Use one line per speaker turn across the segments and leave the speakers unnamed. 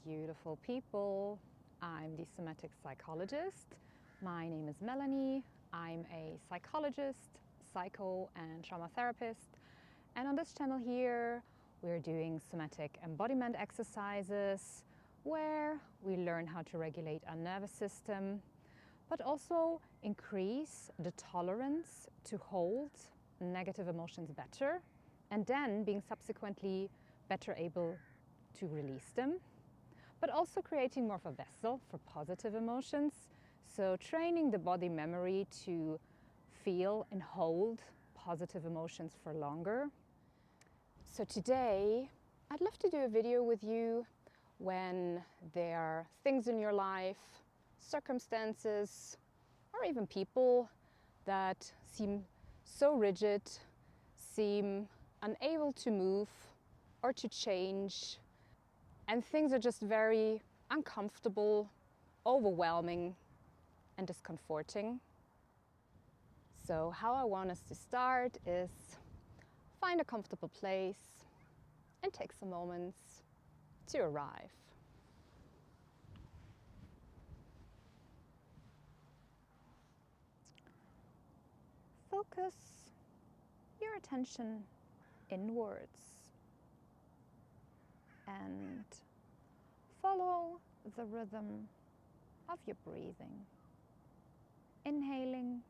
beautiful people. I'm the Somatic psychologist. My name is Melanie. I'm a psychologist, psycho and trauma therapist. And on this channel here, we're doing somatic embodiment exercises where we learn how to regulate our nervous system, but also increase the tolerance to hold negative emotions better, and then being subsequently better able to release them, but also creating more of a vessel for positive emotions. So training the body memory to feel and hold positive emotions for longer. So today, I'd love to do a video with you when there are things in your life, circumstances, or even people that seem so rigid, seem unable to move or to change, and things are just very uncomfortable, overwhelming, and discomforting. So how I want us to start is find a comfortable place and take some moments to arrive. Focus your attention inwards and follow the rhythm of your breathing. Inhaling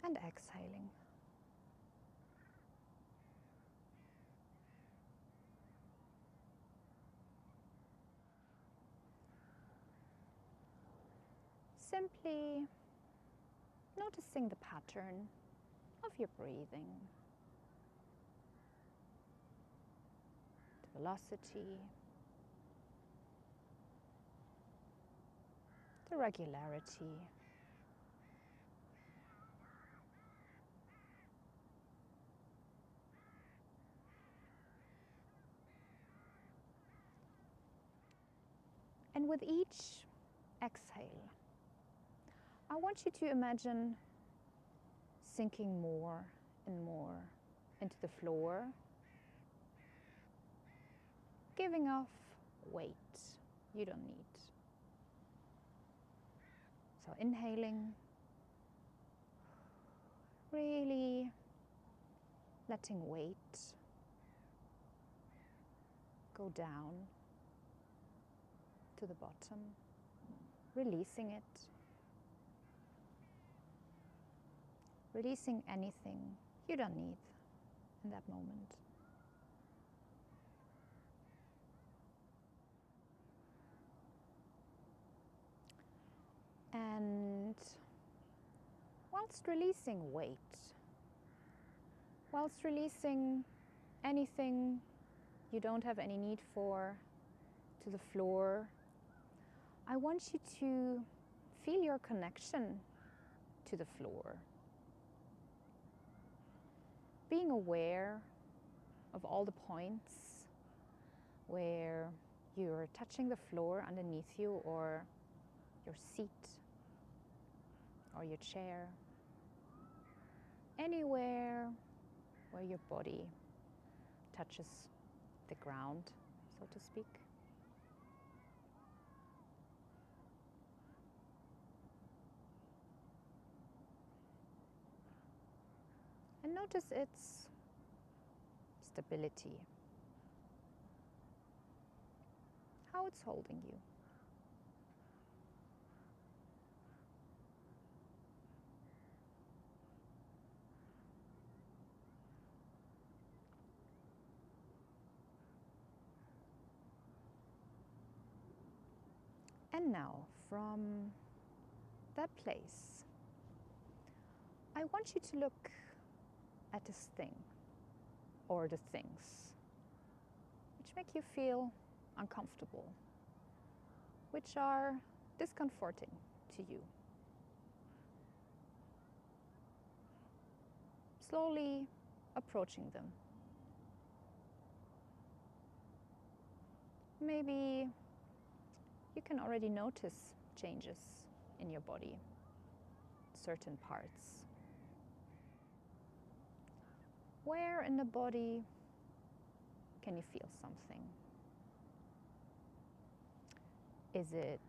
and exhaling. Simply noticing the pattern of your breathing, the velocity, the regularity. And with each exhale, I want you to imagine sinking more and more into the floor, giving off weight you don't need. So inhaling, really letting weight go down to the bottom, releasing it, releasing anything you don't need in that moment. And whilst releasing weight, whilst releasing anything you don't have any need for to the floor, I want you to feel your connection to the floor. Being aware of all the points where you're touching the floor underneath you, or your seat, or your chair, anywhere where your body touches the ground, so to speak. And notice its stability, how it's holding you. And now, from that place, I want you to look at this thing or the things which make you feel uncomfortable, which are discomforting to you. Slowly approaching them. Maybe you can already notice changes in your body, certain parts. Where in the body can you feel something? Is it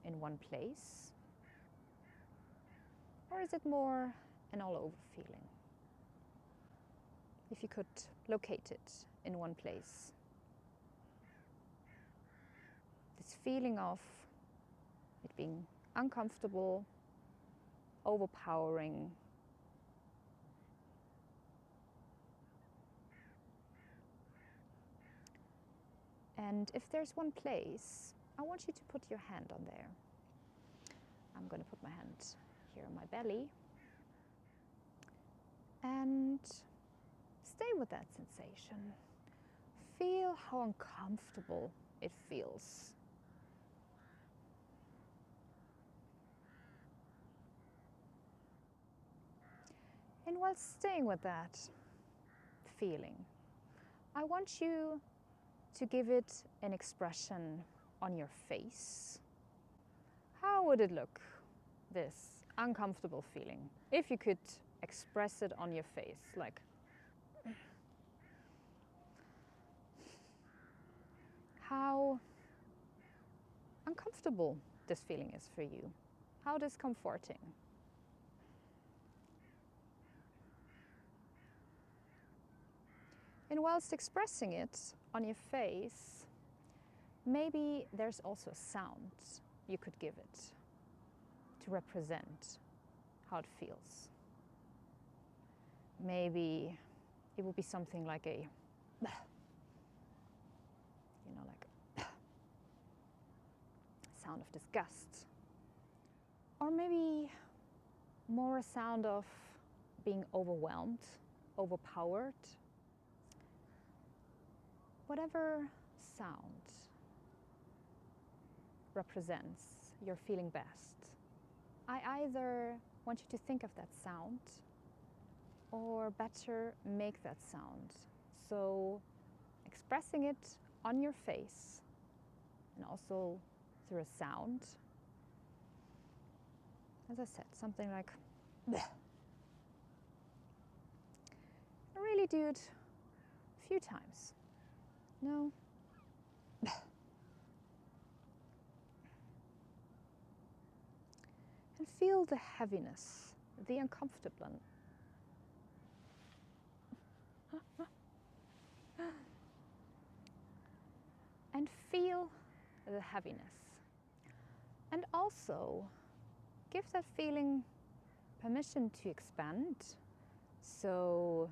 in one place? Or is it more an all-over feeling? If you could locate it in one place. This feeling of it being uncomfortable, overpowering. And if there's one place, I want you to put your hand on there. I'm going to put my hand here on my belly. And stay with that sensation. Feel how uncomfortable it feels. And while staying with that feeling, I want you to give it an expression on your face. How would it look, this uncomfortable feeling, if you could express it on your face, like how uncomfortable this feeling is for you, how discomforting. And whilst expressing it on your face, maybe there's also a sound you could give it to represent how it feels. Maybe it would be something like a, like sound of disgust. Or maybe more a sound of being overwhelmed, overpowered. Whatever sound represents you're feeling best. I either want you to think of that sound or better make that sound. So expressing it on your face and also through a sound. As I said, something like bleh. And really do it a few times. No. And feel the heaviness, the uncomfortable. And feel the heaviness. And also give that feeling permission to expand. So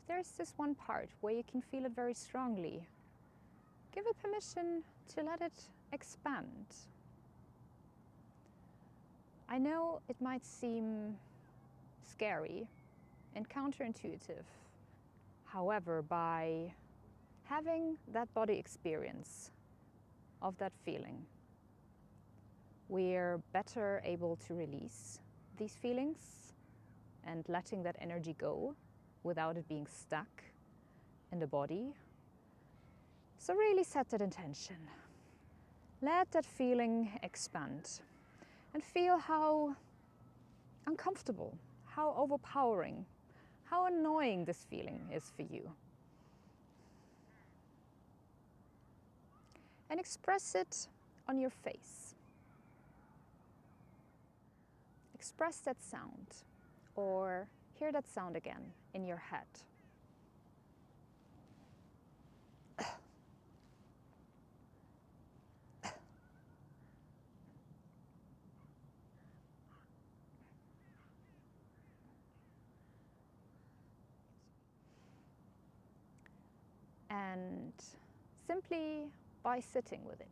if there's this one part where you can feel it very strongly, give it permission to let it expand. I know it might seem scary and counterintuitive. However, by having that body experience of that feeling, we're better able to release these feelings and letting that energy go without it being stuck in the body. So really set that intention. Let that feeling expand and feel how uncomfortable, how overpowering, how annoying this feeling is for you. And express it on your face. Express that sound or hear that sound again in your head. And simply by sitting with it,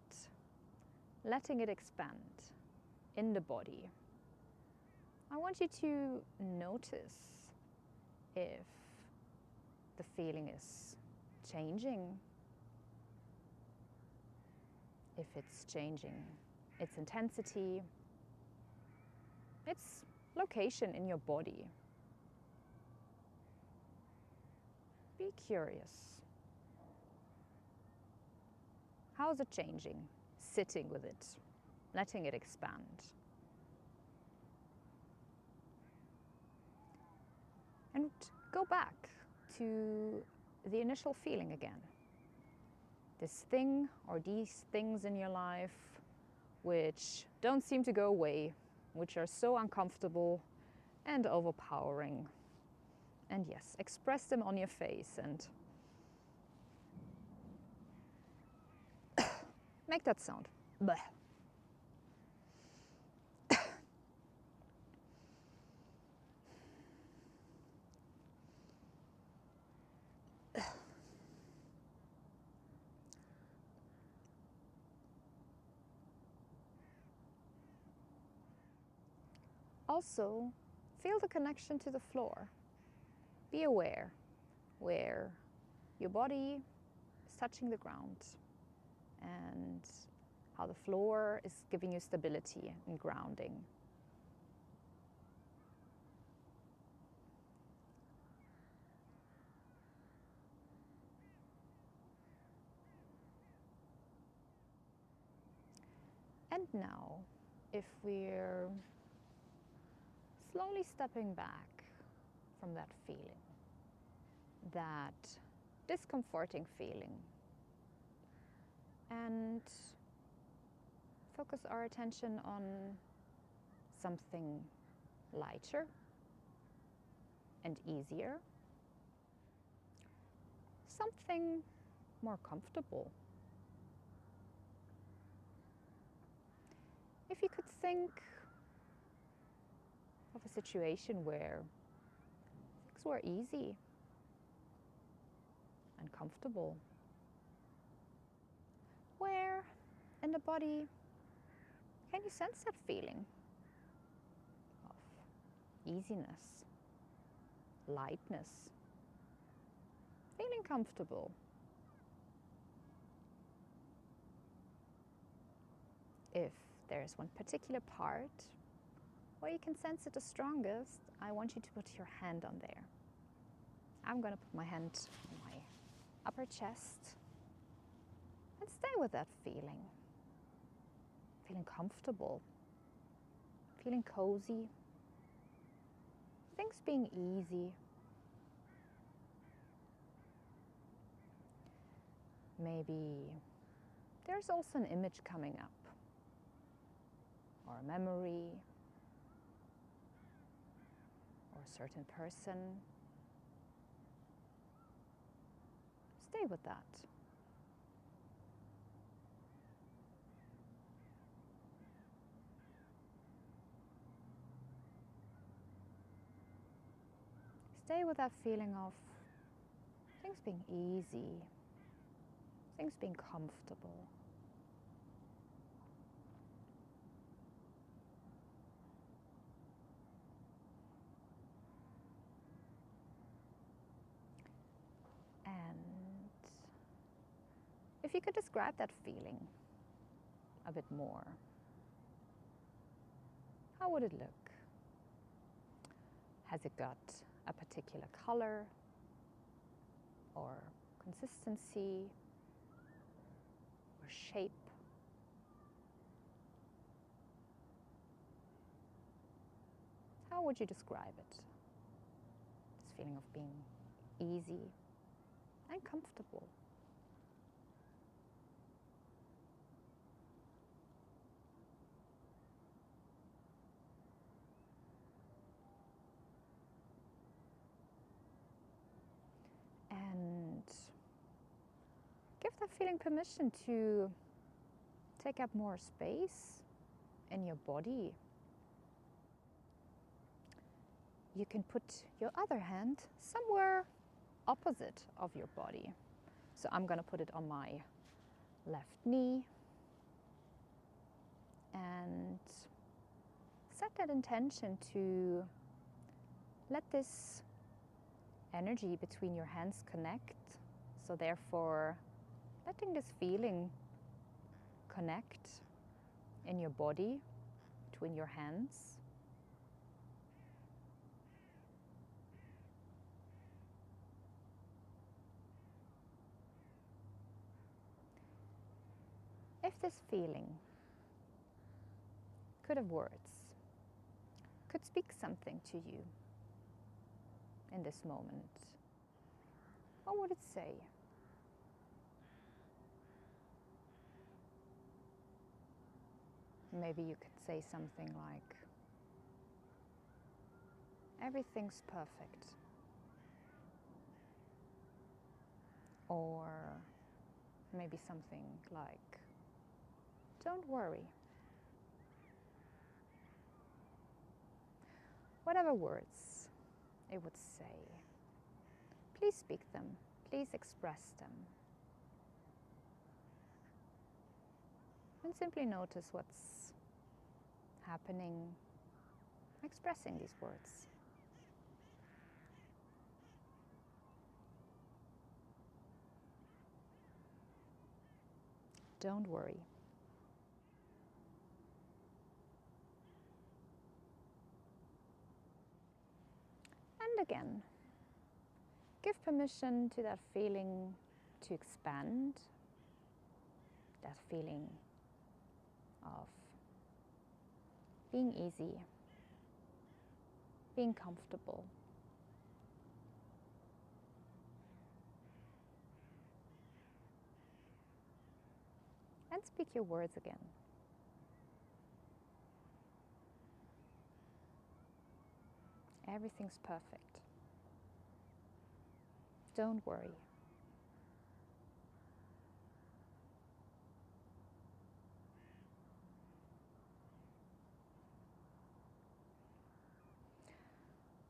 letting it expand in the body, I want you to notice if the feeling is changing, if it's changing its intensity, its location in your body. Be curious. How is it changing? Sitting with it, letting it expand. And go back to the initial feeling again. This thing or these things in your life which don't seem to go away, which are so uncomfortable and overpowering. And yes, express them on your face and make that sound. Bleh. Also, feel the connection to the floor. Be aware where your body is touching the ground and how the floor is giving you stability and grounding. And now, if we're slowly stepping back from that feeling, that discomforting feeling, and focus our attention on something lighter and easier, something more comfortable. If you could think of a situation where things were easy and comfortable, where in the body can you sense that feeling of easiness, lightness, feeling comfortable? If there's one particular part where you can sense it the strongest, I want you to put your hand on there. I'm going to put my hand on my upper chest and stay with that feeling. Feeling comfortable, feeling cozy, things being easy. Maybe there's also an image coming up, or a memory, or a certain person. Stay with that. Stay with that feeling of things being easy, things being comfortable. And if you could describe that feeling a bit more, how would it look? Has it got a particular color or consistency or shape? How would you describe it? This feeling of being easy and comfortable. And give that feeling permission to take up more space in your body. You can put your other hand somewhere opposite of your body. So I'm going to put it on my left knee and set that intention to let this energy between your hands connect. So therefore, letting this feeling connect in your body between your hands. If this feeling could have words, could speak something to you in this moment, what would it say? Maybe you could say something like, everything's perfect. Or maybe something like, don't worry. Whatever words it would say, please speak them, please express them. And simply notice what's happening, expressing these words. Don't worry. And again, give permission to that feeling to expand, that feeling of being easy, being comfortable. And speak your words again. Everything's perfect. Don't worry.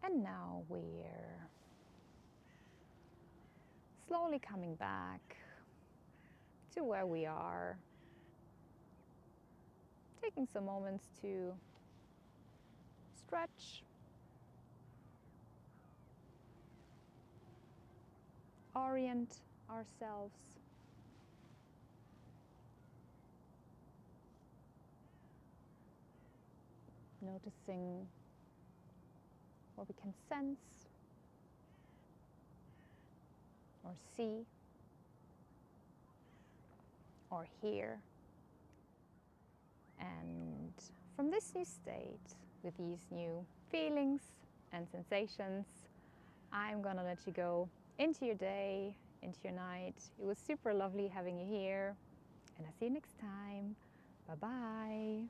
And now we're slowly coming back to where we are, taking some moments to stretch, orient ourselves, noticing what we can sense or see or hear. And from this new state, with these new feelings and sensations, I'm gonna let you go into your day, into your night. It was super lovely having you here, and I'll see you next time. Bye-bye.